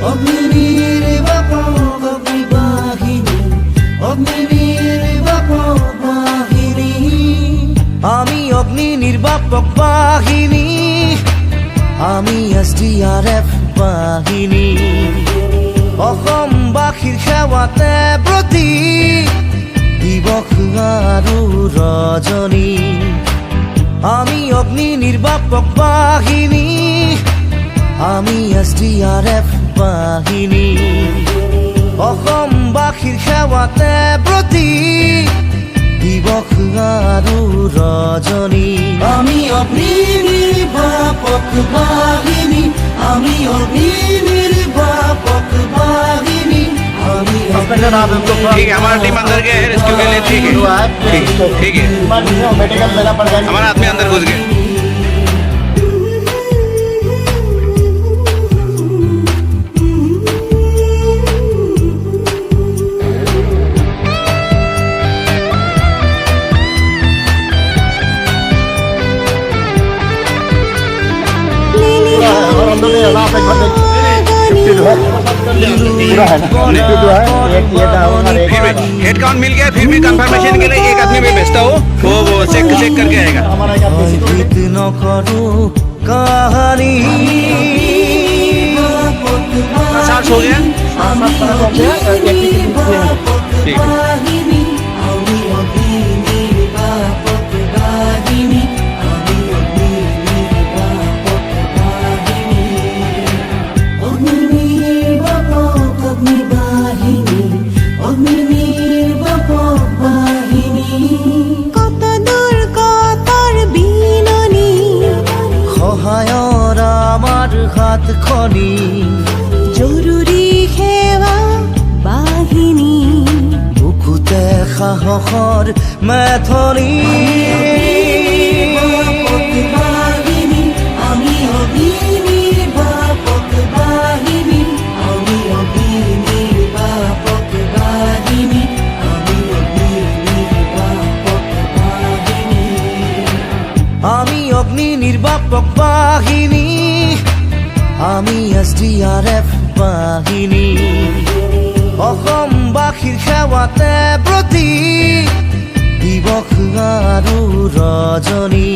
অগ্নিনির্বাপক অগ্নিবাহিনী, অগ্নিনির্বাপক বাহিনী। আমি অগ্নি নির্বাপক বাহিনী, আমি SDRF বাহিনী। অসমবাসীৰ সেৱাতে ব্ৰতী দিৱস আৰু ৰজনী। আমি অগ্নি নিৰ্বাপক বাহিনী, আমি SDRF বাহিনী। অসমবাসীৰ সেৱাতে ব্ৰতী দিৱস আৰু ৰজনী। আমি অগ্নি নিৰ্বাপক বাহিনী, আমি অগ্নি নির্বাपक वाहिनी। ठीक है, हमारा टीम अंदर गया है रेस्क्यू के लिए। ठीक है, ठीक है, हमारा आदमी अंदर घुस गए। हेड काउंट मिल गया, फिर भी कंफर्मेशन के लिए एक आदमी में भेजता हूँ, वो चेक करके आएगा। साठ हो गया, ठीक है। সহায়ৰ আমাৰ হাতখনি, জৰুৰী সেৱা বাহিনী। বুকুতে সাহসৰ মেথনি। আমি অগ্নি নিৰ্বাপক বাহিনী, আমি অগ্নি নিৰ্বাপক বাহিনী, আমি অগ্নি নিৰ্বাপক বাহিনী। আমি অগ্নি নির্বাপক বাহিনী, আমি SDRF বাহিনী। অসমবাসীৰ সেৱাতে ব্ৰতী দিৱস আৰু ৰজনী।